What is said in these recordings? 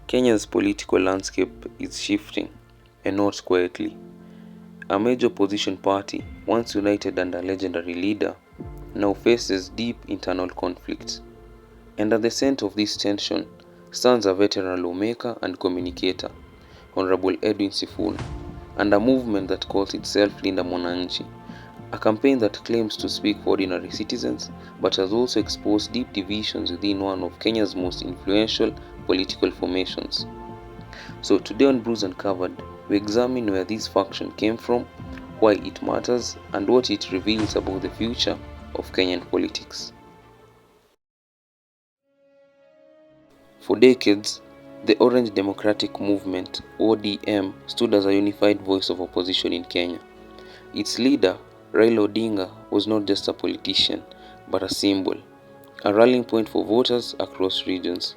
Kenya's political landscape is shifting, and not quietly. A major opposition party, once united under a legendary leader, now faces deep internal conflict. And at the center of this tension stands a veteran lawmaker and communicator, Honorable Edwin Sifuna, and a movement that calls itself Linda Mwananchi, a campaign that claims to speak for ordinary citizens but has also exposed deep divisions within one of Kenya's most influential political formations. So today on Bruised and Covered, we examine where this faction came from, why it matters, and what it reveals about the future of Kenyan politics. For decades, the Orange Democratic Movement, ODM, stood as a unified voice of opposition in Kenya. Its leader, Raila Odinga, was not just a politician, but a symbol, a rallying point for voters across regions.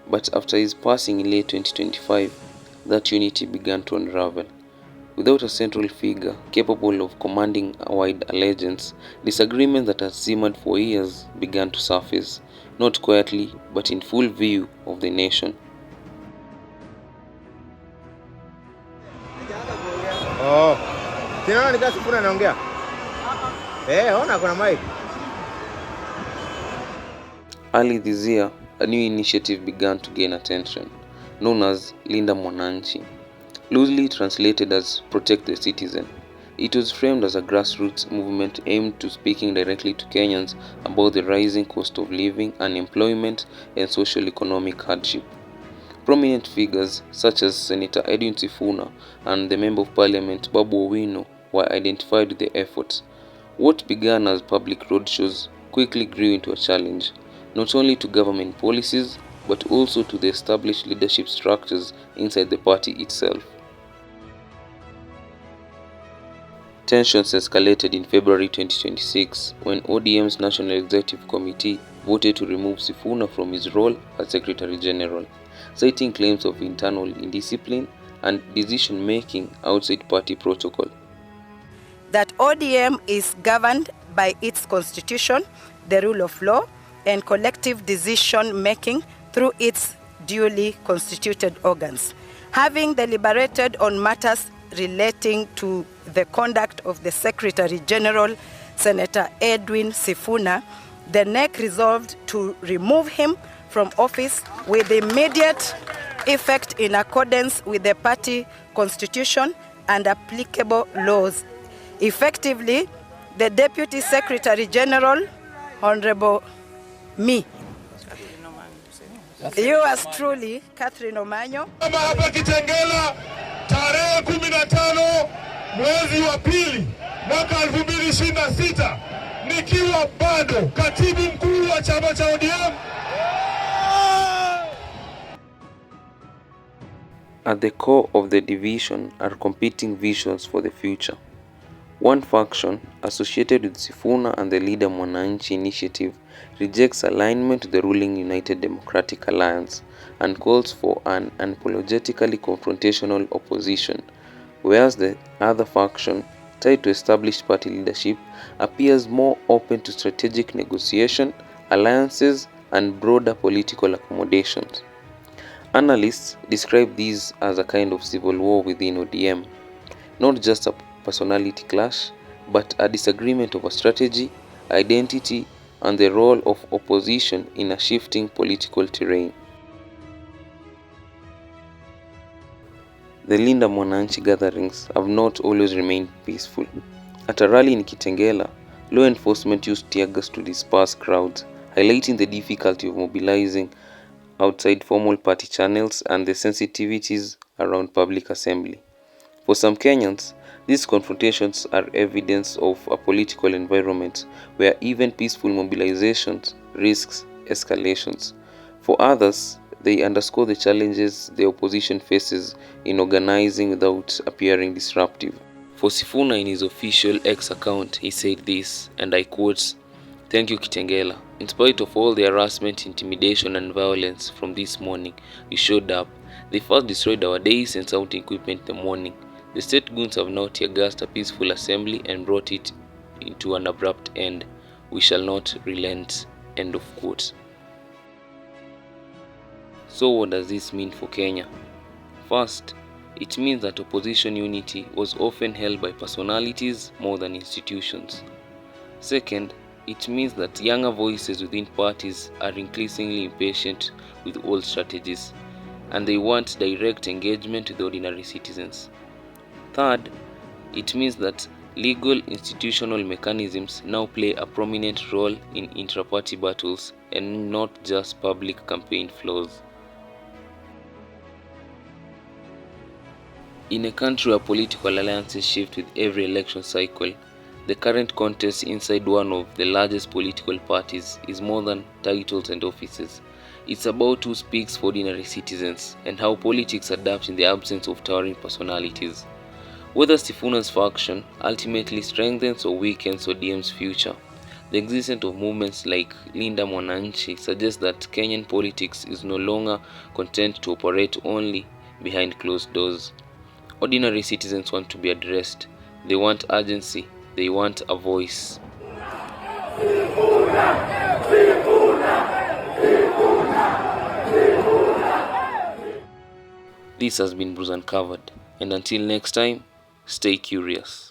But after his passing in late 2025, that unity began to unravel. Without a central figure capable of commanding a wide allegiance, disagreements that had simmered for years began to surface, not quietly, but in full view of the nation. Early this year, a new initiative began to gain attention, known as Linda Mwananchi. Loosely translated as Protect the Citizen, it was framed as a grassroots movement aimed to speaking directly to Kenyans about the rising cost of living, unemployment, and socio-economic hardship. Prominent figures such as Senator Edwin Sifuna and the Member of Parliament Babu Owino were identified with the efforts. What began as public roadshows quickly grew into a challenge, not only to government policies, but also to the established leadership structures inside the party itself. Tensions escalated in February 2026 when ODM's National Executive Committee voted to remove Sifuna from his role as Secretary General, citing claims of internal indiscipline and decision-making outside party protocol. That ODM is governed by its constitution, the rule of law, and collective decision-making through its duly constituted organs. Having deliberated on matters relating to the conduct of the Secretary General, Senator Edwin Sifuna, the NEC resolved to remove him from office with immediate effect in accordance with the party constitution and applicable laws. Effectively, the Deputy Secretary General, Honorable me, yours truly, Catherine Omanyo. Hapa Kitengela tarehe 15 mwezi wa pili mwaka 2026 nikiwa bado katibu mkuu wa chama cha ODM. At the core of the division are competing visions for the future. One faction, associated with Sifuna and the Linda Mwananchi initiative, rejects alignment to the ruling United Democratic Alliance and calls for an unapologetically confrontational opposition, whereas the other faction, tied to established party leadership, appears more open to strategic negotiation, alliances, and broader political accommodations. Analysts describe these as a kind of civil war within ODM, not just a personality clash, but a disagreement over strategy, identity, and the role of opposition in a shifting political terrain. The Linda Mwananchi gatherings have not always remained peaceful. At a rally in Kitengela, law enforcement used tear gas to disperse crowds, highlighting the difficulty of mobilizing outside formal party channels and the sensitivities around public assembly. For some Kenyans, these confrontations are evidence of a political environment where even peaceful mobilizations risks escalations. For others, they underscore the challenges the opposition faces in organizing without appearing disruptive. For Sifuna, in his official X account, he said this, and I quote, "Thank you, Kitengela. In spite of all the harassment, intimidation, and violence from this morning, you showed up. They first destroyed our days and sound equipment in the morning. The state goons have now tear-gassed a peaceful assembly and brought it into an abrupt end. We shall not relent." End of quote. So what does this mean for Kenya? First, it means that opposition unity was often held by personalities more than institutions. Second, it means that younger voices within parties are increasingly impatient with old strategies, and they want direct engagement with ordinary citizens. Third, it means that legal institutional mechanisms now play a prominent role in intra-party battles and not just public campaign flows. In a country where political alliances shift with every election cycle, the current contest inside one of the largest political parties is more than titles and offices. It's about who speaks for ordinary citizens and how politics adapt in the absence of towering personalities. Whether Sifuna's faction ultimately strengthens or weakens ODM's future, the existence of movements like Linda Mwananchi suggests that Kenyan politics is no longer content to operate only behind closed doors. Ordinary citizens want to be addressed. They want urgency. They want a voice. This has been Bruce Uncovered, and until next time, stay curious.